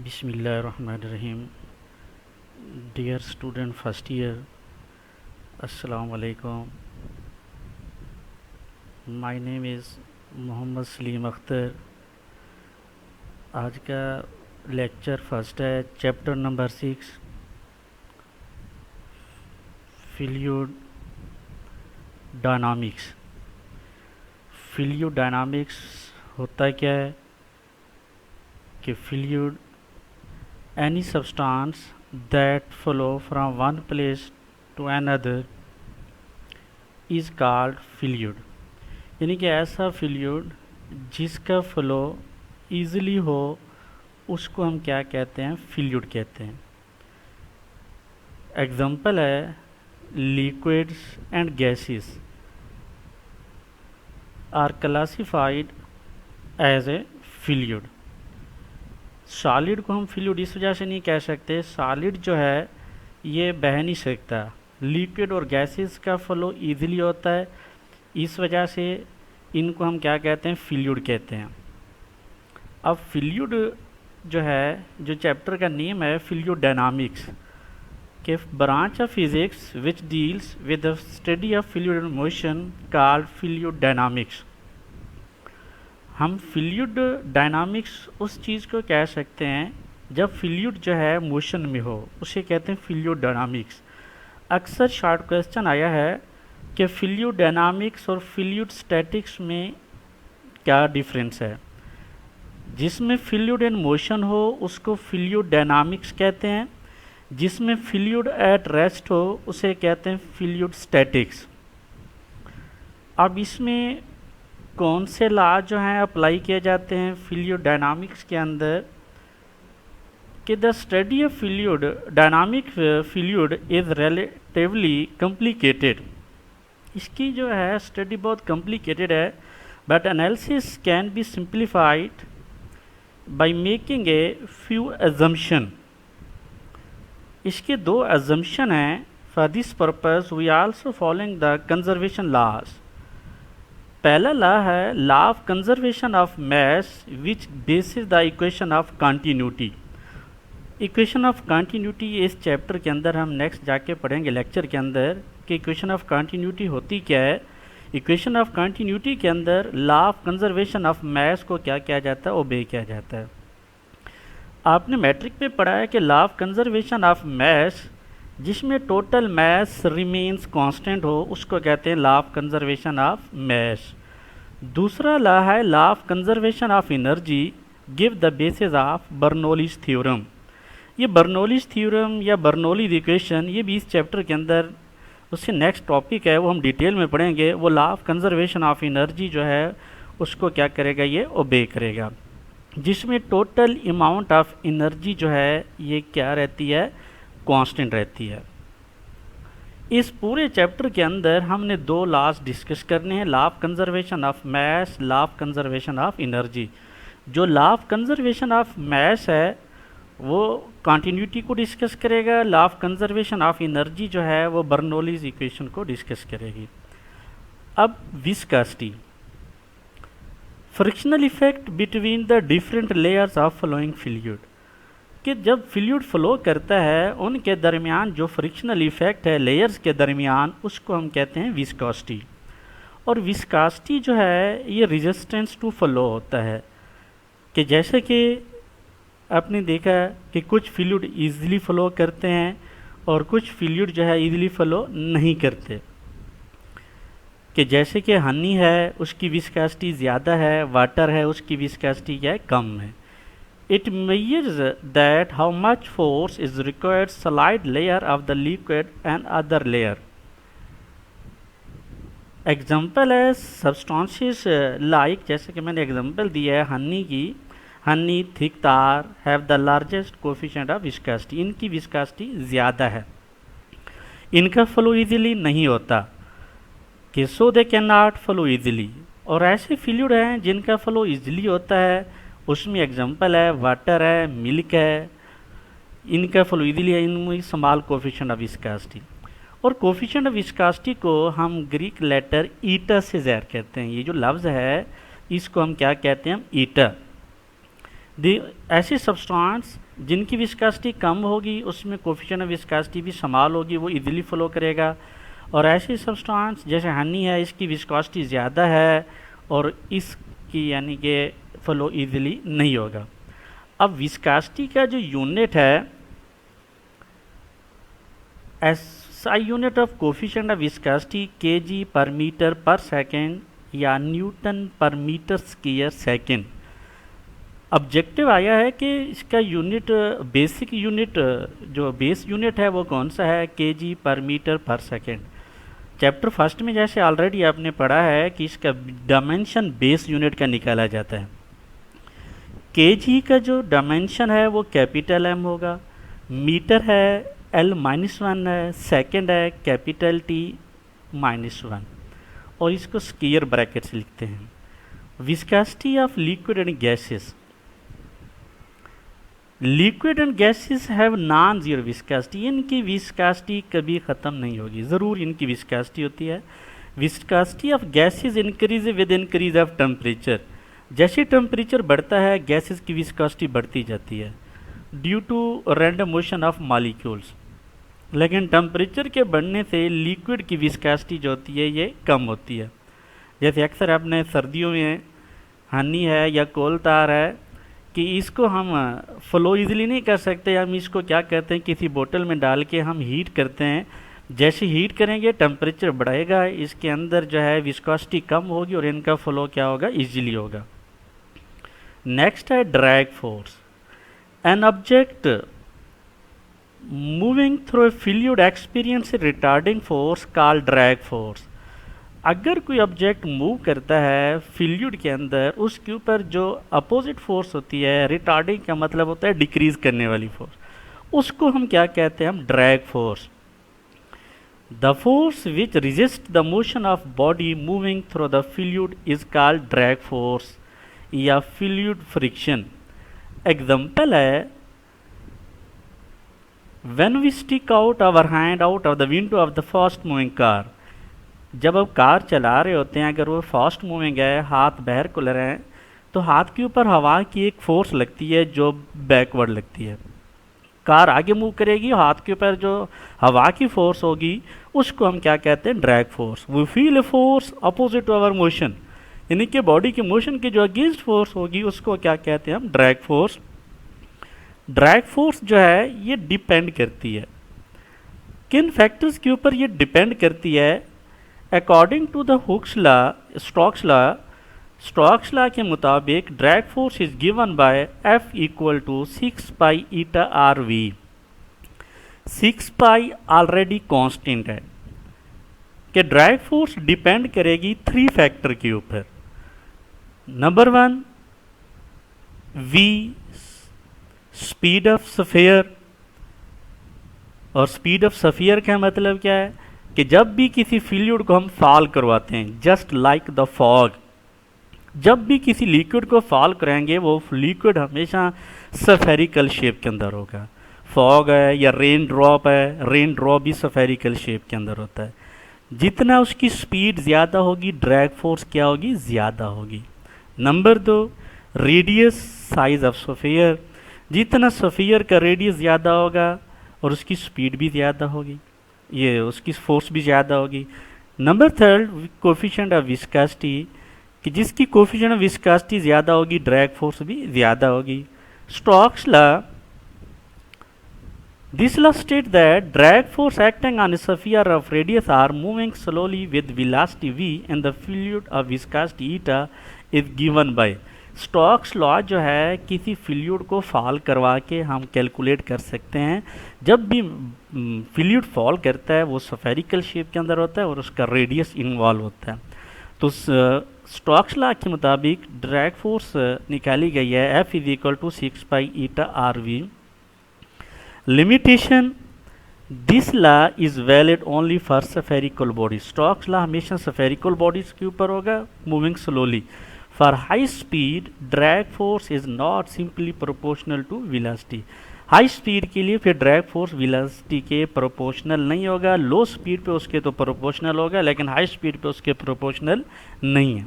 बिस्मिल्लाहिर्रहमानिर्रहीम। Dear student first year, अस्सलाम वालेकुम। My name is Mohammad Salim Akhtar. आज का लेक्चर फर्स्ट है, chapter number 6, fluid dynamics. Fluid dynamics होता क्या है कि fluid any substance that flow from one place to another is called fluid। यानी कि ऐसा फ्लूइड जिसका फ्लो ईजिली हो उसको हम क्या कहते हैं? फ्लूइड कहते हैं। एग्जांपल है, liquids and gases are classified as a fluid. Solid को हम फ्लूइड इस वजह से नहीं कह सकते, सॉलिड जो है ये बह नहीं सकता। लिक्विड और गैसेस का फ्लो इजीली होता है, इस वजह से इनको हम क्या कहते हैं? फ्लूइड कहते हैं। अब फ्लूइड जो है, जो चैप्टर का नेम है फ्लूइड डायनामिक्स, के branch of physics which deals with the study of fluid motion called fluid dynamics. हम फ्लूइड डायनामिक्स उस चीज़ को कह सकते हैं जब फ्लूइड जो है मोशन में हो, उसे कहते हैं फ्लूइड डायनामिक्स। अक्सर शॉर्ट क्वेश्चन आया है कि फ्लूइड डायनामिक्स और फ्लूइड स्टैटिक्स में क्या डिफरेंस है। जिसमें फ्लूइड इन मोशन हो उसको फ्लूइड डायनामिक्स कहते हैं, जिसमें फ्लूइड एट रेस्ट हो उसे कहते हैं फ्लूइड स्टैटिक्स। अब इसमें कौन से लॉ जो हैं अप्लाई किए जाते हैं फ्लूइड डायनामिक्स के अंदर, कि the study of fluid dynamic fluid is relatively complicated. इसकी जो है स्टडी बहुत कॉम्प्लिकेटेड है, but analysis can be simplified by making a few assumption. इसके दो अजम्पशन हैं। For this purpose we also following the conservation laws. पहला law है law of conservation of mass which basis the equation of continuity. Equation of continuity इस chapter के अंदर हम next जाके पढ़ेंगे लेक्चर के अंदर कि इक्वेशन ऑफ कंटिन्यूटी होती क्या है। इक्वेशन ऑफ कंटिन्यूटी के अंदर लॉ ऑफ कंजर्वेशन ऑफ मास को क्या किया जाता है? ओबे किया जाता है। आपने मैट्रिक में पढ़ा है कि लॉ ऑफ कंजर्वेशन ऑफ मास जिसमें टोटल मास रिमेन्स कांस्टेंट हो उसको कहते हैं लॉ ऑफ कंजर्वेशन ऑफ मास। दूसरा लॉ है law of conservation of energy give the basis of Bernoulli's theorem. ये बर्नौलीज थ्योरम या बर्नौली इक्वेशन ये भी इस चैप्टर के अंदर उससे नेक्स्ट टॉपिक है, वो हम डिटेल में पढ़ेंगे। वो law of conservation of energy जो है उसको क्या करेगा? ये ओबे करेगा, जिसमें टोटल अमाउंट ऑफ एनर्जी जो है ये क्या रहती है? कांस्टेंट रहती है। इस पूरे चैप्टर के अंदर हमने दो लॉज डिस्कस करने हैं, law of conservation of mass, law of conservation of energy. जो law of conservation of mass है वो कंटिन्यूटी को डिस्कस करेगा, law of conservation of energy जो है वो बर्नौलीज इक्वेशन को डिस्कस करेगी। अब viscosity, frictional effect between the different layers of flowing fluid, कि जब फ्लूइड फ्लो करता है उनके दरमियान जो फ्रिक्शनल इफेक्ट है लेयर्स के दरमियान उसको हम कहते हैं विस्कोसिटी। और विस्कोसिटी जो है ये रेजिस्टेंस टू फ्लो होता है, कि जैसे कि आपने देखा कि कुछ फ्लूइड ईजिली फ्लो करते हैं और कुछ फ्लूइड जो है ईजिली फ्लो नहीं करते। कि जैसे कि हनी है उसकी विस्कोसिटी ज़्यादा है, वाटर है उसकी विस्कोसिटी क्या है? कम है। It measures that how much force is required solid layer of the liquid and other layer. Example है सब्सटेंसेस लाइक, जैसे कि मैंने एग्जाम्पल दिया है हनी की। Honey, thick tar have the largest coefficient of viscosity. इनकी विस्कोसिटी ज़्यादा है, इनका फ्लो इजीली नहीं होता, कि so they can not flow easily. और ऐसे फ्लूइड हैं जिनका फ्लो इजीली होता है, उसमें एग्जांपल है वाटर है, मिल्क है, इनका फ्लो इजीली है, इनमें स्मॉल कोफिशिएंट ऑफ विस्कोसिटी। और कोफिशिएंट ऑफ विस्कोसिटी को हम ग्रीक लेटर ईटा से ज़ाहिर करते हैं। ये जो लफ्ज़ है इसको हम क्या कहते हैं? ईटा। ऐसे सब्सटेंस जिनकी विस्कोसिटी कम होगी उसमें कोफिशिएंट ऑफ विस्कोसिटी भी समाल होगी, वो इजीली फ्लो करेगा। और ऐसे सब्सटेंस जैसे हनी है, इसकी विस्कोसिटी ज़्यादा है और इसकी यानी कि फ्लो इजीली नहीं होगा। अब विस्कोसिटी का जो यूनिट है, SI unit of coefficient of viscosity kg पर मीटर पर सेकेंड या न्यूटन पर मीटर स्क्वायर सेकेंड। ऑब्जेक्टिव आया है कि इसका यूनिट, बेसिक यूनिट जो बेस यूनिट है वो कौन सा है, kg पर मीटर पर सेकेंड। चैप्टर फर्स्ट में जैसे ऑलरेडी आपने पढ़ा है कि इसका डायमेंशन बेस यूनिट का निकाला जाता है। kg का जो डायमेंशन है वो कैपिटल M होगा, मीटर है L-1 है, सेकेंड है कैपिटल T-1 और इसको स्क्वायर ब्रैकेट से लिखते हैं। Viscosity of liquid and gases, liquid and gases have non zero viscosity, इनकी विस्कोसिटी कभी ख़त्म नहीं होगी, ज़रूर इनकी विस्कोसिटी होती है। Viscosity of gases increase with increase of temperature, जैसे टेम्परेचर बढ़ता है गैसेस की विस्कोसिटी बढ़ती जाती है due to random motion of molecules. लेकिन टेम्परेचर के बढ़ने से लिक्विड की विस्कोसिटी जो होती है ये कम होती है। जैसे अक्सर आपने सर्दियों में हनी है या कोल तार है कि इसको हम फ्लो इजीली नहीं कर सकते, हम इसको क्या करते हैं किसी बोतल में डाल के हम हीट करते हैं। जैसे हीट करेंगे टेम्परेचर बढ़ेगा, इसके अंदर जो है विस्कोसिटी कम होगी और इनका फ्लो क्या होगा, इजीली होगा। नेक्स्ट है drag force. An object moving through a fluid experience retarding force called drag force. अगर कोई ऑब्जेक्ट मूव करता है फ्लूइड के अंदर, उसके ऊपर जो अपोजिट फोर्स होती है, रिटार्डिंग का मतलब होता है डिक्रीज करने वाली फोर्स, उसको हम क्या कहते हैं, हम drag force. The force which resist the motion of body moving through the fluid is called drag force या फ्लूइड फ्रिक्शन। एग्जाम्पल है, when we stick out our hand out of the window of the fast moving car, जब आप car चला रहे होते हैं, अगर वो फास्ट मूविंग है, हाथ बाहर खुल रहे हैं, तो हाथ के ऊपर हवा की एक फोर्स लगती है जो बैकवर्ड लगती है। कार आगे मूव करेगी, हाथ के ऊपर जो हवा की फोर्स होगी उसको हम क्या कहते हैं, drag force. We feel a force opposite to our motion, यानी कि बॉडी के मोशन की जो अगेंस्ट फोर्स होगी उसको क्या कहते हैं हम, ड्रैग फोर्स। ड्रैग फोर्स जो है ये डिपेंड करती है किन फैक्टर्स के ऊपर, ये डिपेंड करती है according to the Hooke's law, Stokes law के मुताबिक drag force is given by F equal to 6 pi eta RV। 6 pi already constant है कि ड्रैग फोर्स डिपेंड करेगी 3 फैक्टर के ऊपर। Number 1 V speed of sphere, और स्पीड ऑफ स्फीयर का मतलब क्या है कि जब भी किसी फ्लूइड को हम फॉल करवाते हैं, जस्ट लाइक द फॉग, जब भी किसी लिक्विड को फॉल कराएंगे वो लिक्विड हमेशा स्फेरिकल शेप के अंदर होगा। फॉग है या रेन ड्रॉप है, रेन ड्रॉप भी स्फेरिकल शेप के अंदर होता है। जितना उसकी स्पीड ज़्यादा होगी ड्रैग फोर्स क्या होगी, ज़्यादा होगी। Number 2 radius size of sphere, जितना स्फीयर का रेडियस ज़्यादा होगा और उसकी स्पीड भी ज़्यादा होगी, ये उसकी फोर्स भी ज़्यादा होगी। नंबर 3 कोफिशिएंट ऑफ विस्कोसिटी, कि जिसकी कोफिशिएंट ऑफ विस्कोसिटी ज़्यादा होगी ड्रैग फोर्स भी ज़्यादा होगी। Stokes law, this law state that drag force acting on a sphere of radius r moving slowly with velocity v and the fluid of viscosity eta is given by। Stokes law जो है किसी fluid को fall करवा के हम calculate कर सकते हैं। जब भी फ्लूइड फॉल करता है वो स्फेरिकल शेप के अंदर होता है और उसका रेडियस इन्वॉल्व होता है। तो स्टोक्स लॉ के मुताबिक ड्रैग फोर्स निकाली गई है F is equal to 6 pi eta RV। Limitation, this law is valid only for spherical body. Stokes law हमेशा स्फेरिकल बॉडीज के ऊपर होगा moving slowly. For high speed drag force is not simply proportional to velocity. High speed के लिए फिर drag force velocity के proportional नहीं होगा। लो स्पीड पे उसके तो प्रोपोर्शनल होगा, लेकिन हाई स्पीड पे उसके प्रोपोर्शनल नहीं है।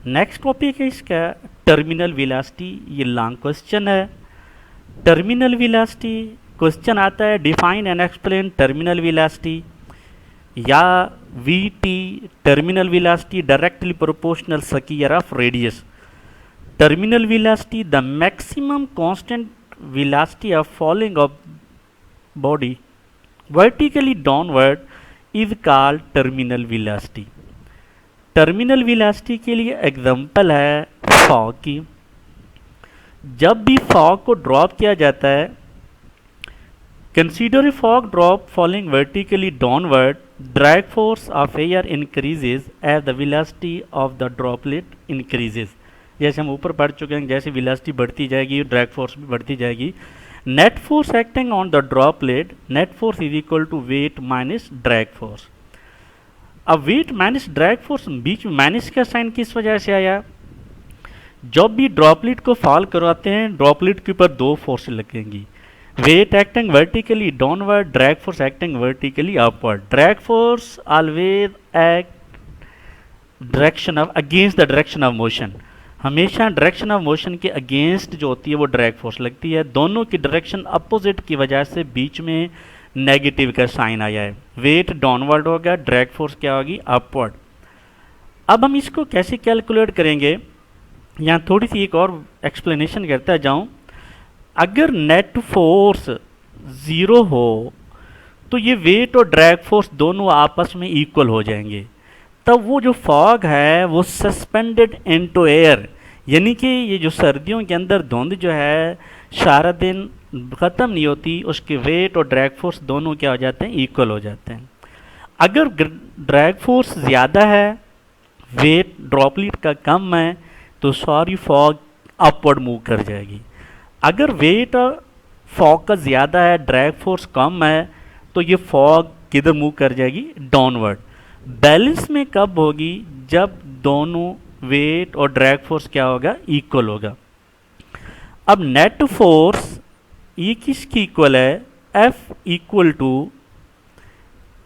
नेक्स्ट टॉपिक है इसका टर्मिनल वेलोसिटी। ये लॉन्ग क्वेश्चन है। टर्मिनल वेलोसिटी क्वेश्चन आता है define and explain terminal velocity, या V T terminal velocity directly proportional square of radius. Terminal velocity the maximum constant velocity of falling of body vertically downward is called terminal velocity. Terminal velocity के लिए example है fog की। जब भी fog को drop किया जाता है, consider a fog drop falling vertically downward, drag force of air increases as the velocity of the droplet increases. जैसे हम ऊपर पढ़ चुके हैं, जैसे वेलोसिटी बढ़ती जाएगी ड्रैग फोर्स भी बढ़ती जाएगी। Net force acting on the droplet, net force is equal to weight minus drag force. अब वेट माइनस ड्रैग फोर्स, बीच में माइनस का साइन किस वजह से आया? जब भी ड्रॉपलेट को फॉल करवाते हैं, ड्रॉपलेट के ऊपर दो फोर्स लगेंगी, weight acting vertically downward, drag force acting vertically upward. Drag force always act direction of against the direction of motion, हमेशा डायरेक्शन ऑफ मोशन के अगेंस्ट जो होती है वो ड्रैग फोर्स लगती है। दोनों की डायरेक्शन अपोजिट की वजह से बीच में नेगेटिव का साइन आया है। वेट डाउनवर्ड होगा, ड्रैग फोर्स क्या होगी? अपवर्ड। अब हम इसको कैसे कैलकुलेट करेंगे, यहाँ थोड़ी सी एक और एक्सप्लेनेशन करता जाऊँ। अगर नेट फोर्स ज़ीरो हो तो ये वेट और ड्रैग फोर्स दोनों आपस में इक्वल हो जाएंगे, तब वो जो फॉग है वो सस्पेंडेड इनटू एयर, यानी कि ये जो सर्दियों के अंदर धुंध जो है सारा दिन ख़त्म नहीं होती, उसके वेट और ड्रैग फोर्स दोनों क्या हो जाते हैं? इक्वल हो जाते हैं। अगर ड्रैग फोर्स ज़्यादा है, वेट ड्रॉपलेट का कम है, तो सारी फॉग अपवर्ड मूव कर जाएगी। अगर वेट फॉग का ज़्यादा है, ड्रैग फोर्स कम है, तो ये फॉग किधर मूव कर जाएगी? डाउनवर्ड। बैलेंस में कब होगी? जब दोनों वेट और ड्रैग फोर्स क्या होगा? इक्वल होगा। अब नेट फोर्स ये किसकी इक्वल है? F equal to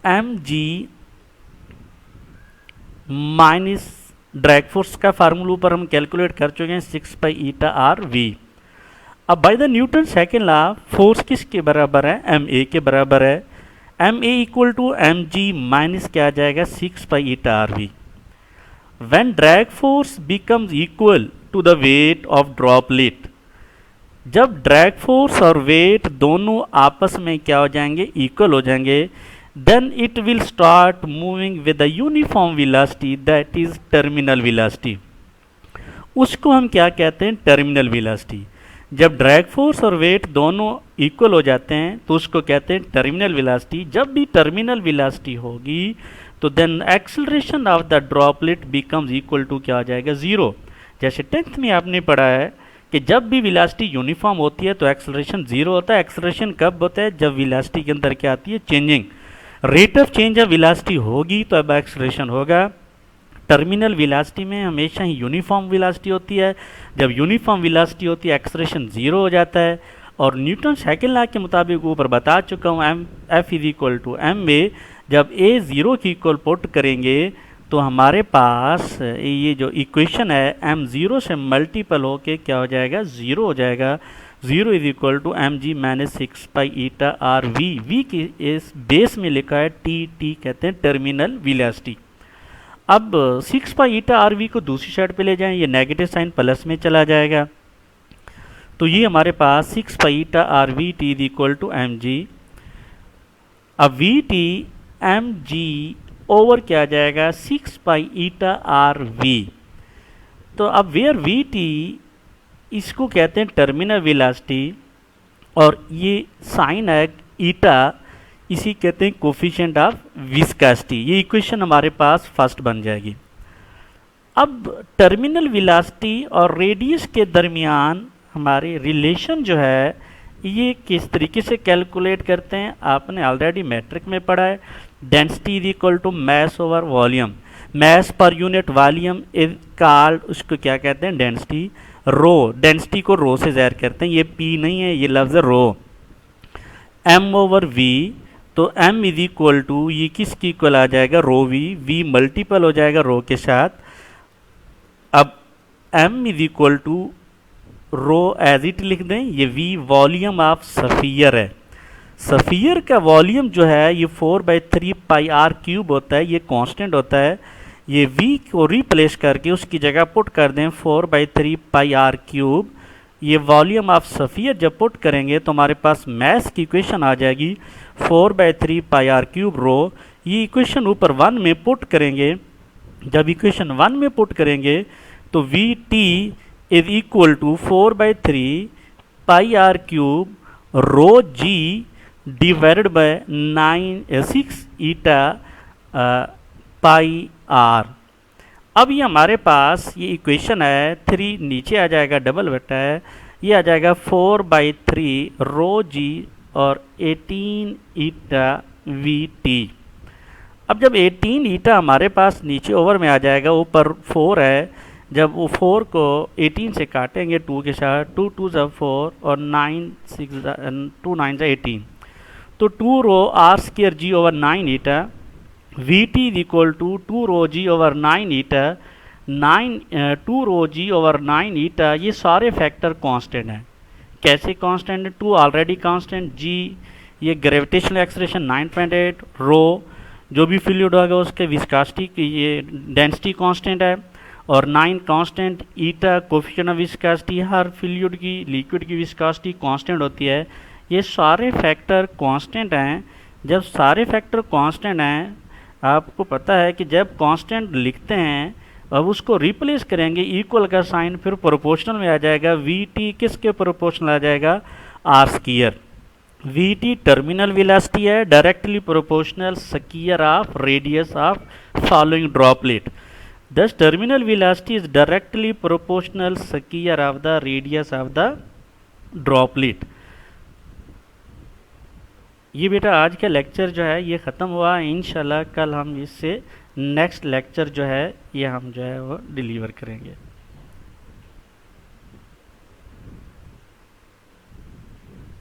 mg minus drag force का फार्मूला ऊपर हम कैलकुलेट कर चुके हैं 6 पाई ईटा आर वी। अब by the Newton second law फोर्स किसके बराबर है? ma के बराबर है। ma equal to mg minus क्या आ जाएगा? 6 pi eta R V. When drag force becomes equal to the weight of droplet, जब ड्रैग फोर्स और वेट दोनों आपस में क्या हो जाएंगे? इक्वल हो जाएंगे, then it will start moving with the uniform velocity, that is terminal velocity. उसको हम क्या कहते हैं? Terminal velocity. जब ड्रैग फोर्स और वेट दोनों इक्वल हो जाते हैं तो उसको कहते हैं टर्मिनल वेलोसिटी। जब भी टर्मिनल वेलोसिटी होगी तो then acceleration of the droplet becomes equal to क्या हो जाएगा? ज़ीरो। जैसे 10th में आपने पढ़ा है कि जब भी वेलोसिटी यूनिफॉर्म होती है तो एक्सेलरेशन ज़ीरो होता है। एक्सेलरेशन कब होता है? जब वेलोसिटी के अंदर क्या आती है? Changing. Rate of change of velocity होगी तो अब एक्सेलरेशन होगा। टर्मिनल वेलोसिटी में हमेशा ही यूनिफॉर्म वेलोसिटी होती है। जब यूनिफॉर्म वेलोसिटी होती है एक्सेलरेशन ज़ीरो हो जाता है। और न्यूटन सेकेंड लॉ के मुताबिक ऊपर बता चुका हूँ, F is equal to M A. जब ए ज़ीरो की इक्वल पुट करेंगे तो हमारे पास ये जो इक्वेशन है m ज़ीरो से मल्टीपल होके क्या हो जाएगा? ज़ीरो हो जाएगा। Zero is equal to M G minus 6 pi eta R V. V की इस बेस में लिखा है टी कहते हैं टर्मिनल वेलोसिटी। अब 6 पाई ईटा आर वी को दूसरी साइड पे ले जाएं, ये नेगेटिव साइन प्लस में चला जाएगा, तो ये हमारे पास 6 pi eta R V T is equal to M G. अब V T M G over क्या आ जाएगा? 6 पाई ईटा आर वी। तो अब वेयर वी टी इसको कहते हैं टर्मिनल वेलोसिटी, और ये साइन है ईटा, इसी कहते हैं कोफिशिएंट ऑफ विस्कोसिटी। ये इक्वेशन हमारे पास फर्स्ट बन जाएगी। अब टर्मिनल वेलोसिटी और रेडियस के दरमियान हमारे रिलेशन जो है ये किस तरीके से कैलकुलेट करते हैं? आपने ऑलरेडी मैट्रिक में पढ़ा है। Density is equal to mass over volume. Mass पर यूनिट वॉल्यूम इज कॉल्ड, उसको क्या कहते हैं? डेंसिटी। रो, डेंसिटी को रो से ज़ाहिर करते हैं, ये पी नहीं है, ये लफ्ज़ रो। एम ओवर वी, तो एम इज इक्वल टू ये किसकी इक्वल आ जाएगा? रो वी। वी मल्टीपल हो जाएगा रो के साथ, अब m is equal to rho as it लिख दें, ये v वॉल्यूम ऑफ सफियर है। सफियर का वॉल्यूम जो है ये 4/3 पाई आर क्यूब होता है, ये कांस्टेंट होता है। ये v को रिप्लेस करके उसकी जगह पुट कर दें 4/3 पाई आर क्यूब। ये वॉल्यूम ऑफ सफियर जब पुट करेंगे तो हमारे पास मैथ की इक्वेशन आ जाएगी 4/3 पाई आर क्यूब रो। ये इक्वेशन ऊपर 1 में पुट करेंगे। जब इक्वेशन 1 में पुट करेंगे तो V T is equal to 4/3 pi R cube rho G divided by 6 eta pi R. अब ये हमारे पास ये इक्वेशन है 3 नीचे आ जाएगा, डबल बेटा है, ये आ जाएगा 4/3 रो जी और 18 ईटा वी टी। अब जब 18 ईटा हमारे पास नीचे ओवर में आ जाएगा, ऊपर 4 है, जब वो 4 को 18 से काटेंगे 2 के साथ, 2 2 ज़ा 4 और 2 9 ज़ा 18, तो 2 rho R square G over 9 eta V T is equal to 2 rho G over 9 eta 2 rho G over 9 eta. ये सारे फैक्टर कांस्टेंट हैं। कैसे कांस्टेंट है? 2 ऑलरेडी कांस्टेंट, जी ये ग्रेविटेशनल एक्सलेरेशन 9.8, रो जो भी फ्लूइड होगा उसके विस्कोसिटी की ये डेंसिटी कांस्टेंट है, और 9 constant, eta coefficient of viscosity, her fluid की लिक्विड की विस्कोसिटी कांस्टेंट होती है। ये सारे फैक्टर कांस्टेंट हैं। जब सारे फैक्टर कांस्टेंट हैं, आपको पता है कि जब कांस्टेंट लिखते हैं अब उसको रिप्लेस करेंगे इक्वल का साइन, फिर प्रोपोर्शनल में आ जाएगा। वी टी किसके प्रोपोर्शनल आ जाएगा? R square. V T terminal velocity है, directly proportional square of radius of following droplet. Thus terminal velocity is directly proportional square of the radius of the droplet। ये बेटा आज का लेक्चर जो है ये ख़त्म हुआ। इंशाल्लाह कल हम इससे नेक्स्ट लेक्चर जो है ये हम जो है वो डिलीवर करेंगे।